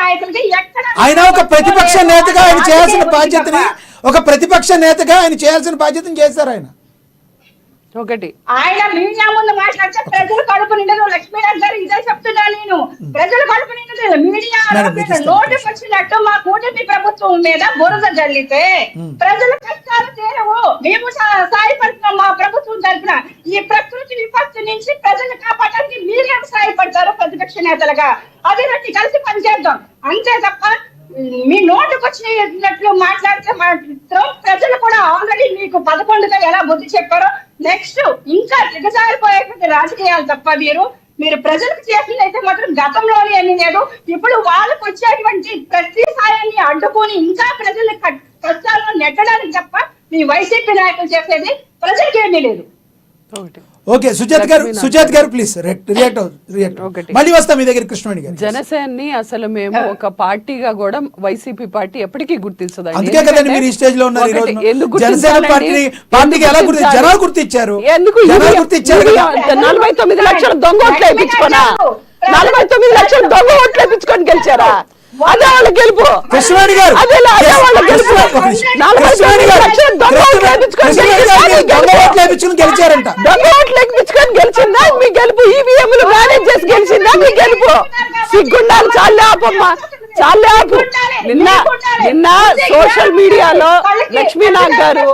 నాయకులకి ఎక్కడ ఆయన ఒక ప్రతిపక్ష నేతగా ఆయన చేయాల్సిన బాధ్యతని చేశారు ఆయన. ఒకటి ఆయన మీడియా ముందు మాట్లాడితే ప్రజలు కడుపు నిండదు. లక్ష్మీనాథ్ గారు ఇదే చెప్తున్నా నేను, ప్రజలు కడుపు నిండదు. మీడియా నోటికి వచ్చినట్టు మా కూటమి ప్రభుత్వం మీద బురద జల్లితే ప్రజల కష్టాలు తీరవు. మేము సాయపడుతున్నాం మా ప్రభుత్వం తరఫున. ఈ ప్రకృతి విపత్తు నుంచి ప్రజలు కాపాడడానికి మీరేం సాయపడతారు ప్రతిపక్ష నేతలుగా? అది రెండు కలిసి పనిచేద్దాం అంతే తప్ప మీ నోటుకు వచ్చినట్లు మాట్లాడితే మాత్రం ప్రజలు కూడా ఆల్రెడీ మీకు 11గా ఎలా బుద్ధి చెప్పారో నెక్స్ట్ ఇంకా దిగజారిపోయేటువంటి రాజకీయాలు తప్ప మీరు ప్రజలకు చేసింది అయితే మాత్రం గతంలోనే అని లేదు. ఇప్పుడు వాళ్ళకు వచ్చేటువంటి ప్రతి సాయాన్ని అడ్డుకొని ఇంకా ప్రజల్ని కష్టాలను నెట్టడానికి తప్ప మీ వైసీపీ నాయకులు చేసేది ప్రజలకి ఏమీ లేదు. ఓకే సుజాత్ గారు ప్లీజ్ రియాక్ట్ మళ్ళీ వస్తాం మీ దగ్గర. కృష్ణవేణి గారు, జనసేనని అసలు మేము ఒక పార్టీగా కూడా వైసీపీ పార్టీ ఎప్పటికీ గుర్తించదు. అందుకే కదండి మీరు ఈ స్టేజ్ లో ఉన్నారు. జనసేన పార్టీకి ఎలా జనాలు గుర్తించారు? ఎందుకు 49 లక్షల దొంగ ఓట్లు వేయించుకోనా? 49 లక్షల దొంగ ఓట్లు వేయించుకొని గెలిచారా? అదే వాళ్ళ గెలుపు. కృష్ణవేణి గారు, అదే వాళ్ళ గెలుపు. 49 లక్షల దొంగ ఓట్లు వేయించుకొని గెలిచారంట. దొంగ ఓట్లు వేయించుకొని గెలిచిందా మీ గెలుపు? ఈవీఎంలు మేనేజ్ చేసి గెలిచిందా మీ గెలుపు? సిగ్గుండాలి, చాలే ఆపమ్మా, చాలే ఆపు. నిన్న సోషల్ మీడియాలో లక్ష్మీనాథ్ గారు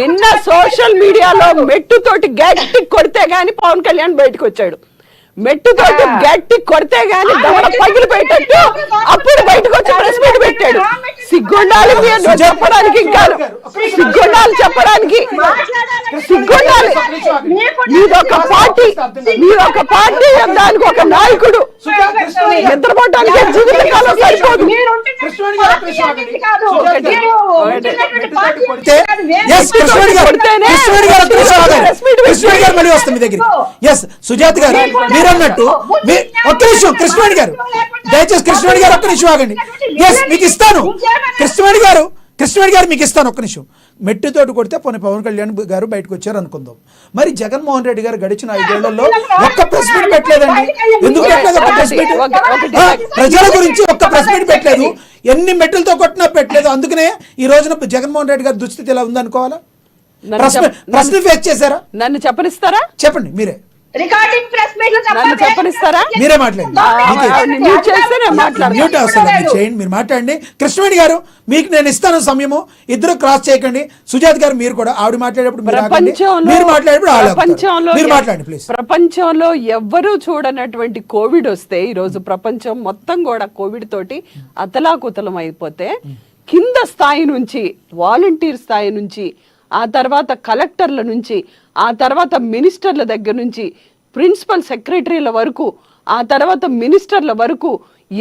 నిన్న సోషల్ మీడియాలో మెట్టుతోటి గట్టి కొడితే గాని పవన్ కళ్యాణ్ బయటకు వచ్చాడు. మెట్టుతోటి గట్టి కొడితే గాని దవడ పగిలి పెట్టట్టు అప్పుడు బయటకు వచ్చి ప్రెస్ మీట్ పెట్టాడు. సిగ్గుండాలి చెప్పడానికి, ఇంకా సిగ్గుండాలి చెప్పడానికి, సిగ్గుండాలి. మీదొక పార్టీ దానికి ఒక నాయకుడు నిద్రపోవడానికి జీవితకాలం సరిపోదు. సుజాత్ గారు మీరన్నట్టు ఒక్క నిమిషం, కృష్ణవేణి గారు దయచేసి కృష్ణవేణి గారు ఒక్క నిమిషం ఆగండి. మీకు ఇస్తాను కృష్ణవేణి గారు మీకు ఇస్తాను ఒక్క నిమిషం. మెట్టుతోటి కొడితే పవన్ కళ్యాణ్ గారు బయటకు వచ్చారు అనుకుందాం. మరి జగన్మోహన్ రెడ్డి గారు గడిచిన 5 ఏళ్లలో ఒక్క ప్రెస్ మీట్ పెట్టలేదండి. ఎందుకు పెట్టలేదు ఒక్క ప్రెస్ మీట్? ప్రజల గురించి ఒక్క ప్రెస్ మీట్ పెట్టలేదు. ఎన్ని మెట్టులతో కొట్టినా పెట్టలేదు. అందుకనే ఈ రోజున జగన్మోహన్ రెడ్డి గారి దుస్థితి ఇలా ఉందనుకోవాలా? ప్రశ్న ఫేస్ చేశారా? నన్ను చెప్పనిస్తారా? చెప్పండి మీరే. రికార్డింగ్ ప్రెస్ మీట్ లో చెప్పనిస్తారా? మీరే మాట్లాడండి. మీరు మాట్లాడండి. కృష్ణవేణి గారు మీకు నేను ఇస్తాను సమయము. ఇద్దరు క్రాస్ చేయకండి. సుజాత్ గారు మీరు కూడా ఆవిడ మాట్లాడేప్పుడు మీరు మాట్లాడండి ప్లీజ్. ప్రపంచంలో ఎవ్వరూ చూడనటువంటి కోవిడ్ వస్తే ఈ రోజు ప్రపంచం మొత్తం కూడా కోవిడ్ తోటి అతలాకుతలం అయిపోతే కింద స్థాయి నుంచి వాలంటీర్ స్థాయి నుంచి ఆ తర్వాత కలెక్టర్ల నుంచి ఆ తర్వాత మినిస్టర్ల దగ్గర నుంచి ప్రిన్సిపల్ సెక్రటరీల వరకు ఆ తర్వాత మినిస్టర్ల వరకు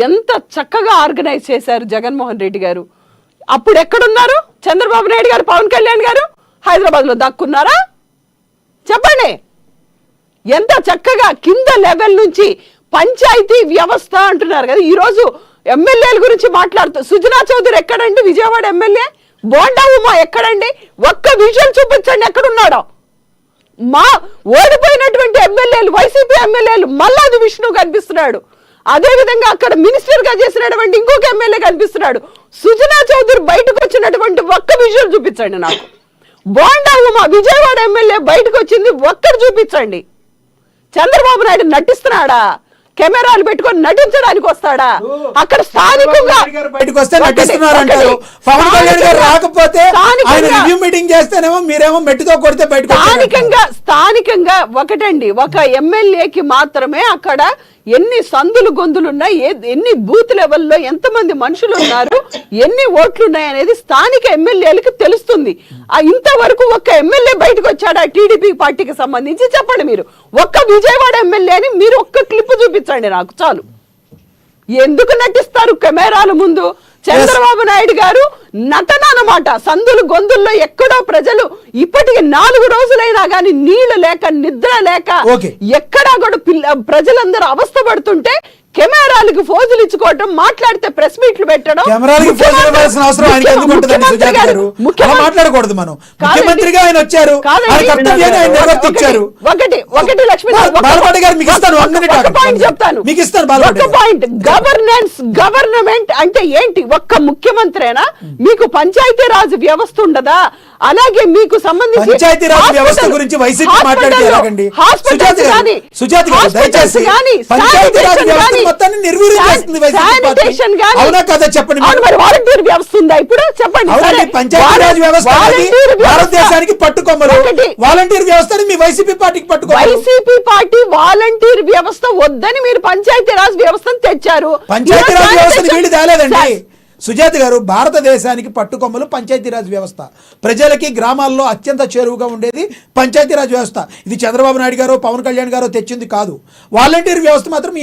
ఎంత చక్కగా ఆర్గనైజ్ చేశారు జగన్మోహన్ రెడ్డి గారు. అప్పుడు ఎక్కడున్నారు చంద్రబాబు నాయుడు గారు, పవన్ కళ్యాణ్ గారు? హైదరాబాద్లో దాక్కున్నారా? చెప్పండి. ఎంత చక్కగా కింద లెవెల్ నుంచి పంచాయతీ వ్యవస్థ అంటున్నారు కదా. ఈరోజు ఎమ్మెల్యేల గురించి మాట్లాడుతూ సుజనా చౌదరి ఎక్కడండి? విజయవాడ ఎమ్మెల్యే. బోండా ఉమా ఎక్కడండి? ఒక్క విజువల్ చూపించండి ఎక్కడున్నాడో. మా ఓడిపోయినటువంటి ఎమ్మెల్యేలు, వైసీపీ ఎమ్మెల్యేలు మల్లాది విష్ణు కనిపిస్తున్నాడు. అదే విధంగా అక్కడ మినిస్టర్ గా చేసినటువంటి ఇంకొక ఎమ్మెల్యే కనిపిస్తున్నాడు. సుజనా చౌదరి బయటకు వచ్చినటువంటి ఒక్క విజువల్ చూపించండి నాకు. బోండా ఉమా విజయవాడ ఎమ్మెల్యే బయటకు వచ్చింది ఒక్కడు చూపించండి. చంద్రబాబు నాయుడు నటిస్తున్నాడా? కెమెరాలు పెట్టుకొని నటించడానికి వస్తాడా? అక్కడ స్థానికంగా బయటకు వస్తే నటిస్తున్నారు అంటారు. పవన్ కళ్యాణ్ గారు రాకపోతే ఆయన రివ్యూ మీటింగ్ చేస్తేనేమో మీరేమో మెట్టుతో కొడితే బయటకు స్థానికంగా ఒకటండి, ఒక ఎమ్మెల్యేకి మాత్రమే అక్కడ ఎన్ని సందులు గొంతులున్నాయి, ఎన్ని బూత్ లెవెల్లో ఎంతమంది మనుషులు ఉన్నారు, ఎన్ని ఓట్లు ఉన్నాయి అనేది స్థానిక ఎమ్మెల్యేలకు తెలుస్తుంది. ఇంతవరకు ఒక్క ఎమ్మెల్యే బయటకు వచ్చాడా టీడీపీ పార్టీకి సంబంధించి? చెప్పండి మీరు. ఒక్క విజయవాడ ఎమ్మెల్యేని మీరు ఒక్క క్లిప్ చూపించండి నాకు చాలు. ఎందుకు నటిస్తారు కెమెరాల ముందు? చంద్రబాబు నాయుడు గారు నటన అన్నమాట. సందులు గొంతుల్లో ఎక్కడో ప్రజలు ఇప్పటికి 4 రోజులైనా గానీ నీళ్లు లేక నిద్ర లేక ఎక్కడా కూడా ప్రజలందరూ అవస్థ పడుతుంటే కెమెరాలకు ఫోజులు ఇచ్చుకోవటం, మాట్లాడితే ప్రెస్ మీట్లు పెట్టడం. మాట్లాడకూడదు మనం. ముఖ్యమంత్రిగా ఆయన వచ్చారు, ఒకటి లక్ష్మీ చెప్తాను. గవర్నమెంట్ అంటే ఏంటి? ఒక్క ముఖ్యమంత్రేనా? మీకు పంచాయతీ రాజ్ వ్యవస్థ ఉండదా? అలాగే మీకు సంబంధించి పంచాయతీరాజ్ వ్యవస్థ గురించి వైసీపీ మాట్లాడితే ఎలాగండి? సుజాత గారు దయచేసి పంచాయతీరాజ్ వ్యవస్థ మొత్తాన్ని నిర్వీర్యం చేస్తుంది వైసీపీ పార్టీ. అవునా కదా చెప్పండి. మరి వాలంటీర్ వ్యవస్థ ఉందా ఇప్పుడు? చెప్పండి. పంచాయతీరాజ్ వ్యవస్థ భారతదేశానికి పట్టుకొమ్మలు. వాలంటీర్ వ్యవస్థని మీ వైసీపీ పార్టీకి పట్టుకోవాలి. వైసీపీ పార్టీ వాలంటీర్ వ్యవస్థ వద్దని మీరు పంచాయతీరాజ్ వ్యవస్థను తెచ్చారు. పంచాయతీరాజ్ వ్యవస్థని వీళ్ళు తేలేదండి సుజాత గారు. భారతదేశానికి పట్టుకొమ్మలు పంచాయతీరాజ్ వ్యవస్థ. ప్రజలకి గ్రామాల్లో అత్యంత చేరువుగా ఉండేది పంచాయతీరాజ్ వ్యవస్థ. ఇది చంద్రబాబు నాయుడు గారు, పవన్ కళ్యాణ్ గారు తెచ్చింది కాదు. వాలంటీర్ వ్యవస్థ మాత్రం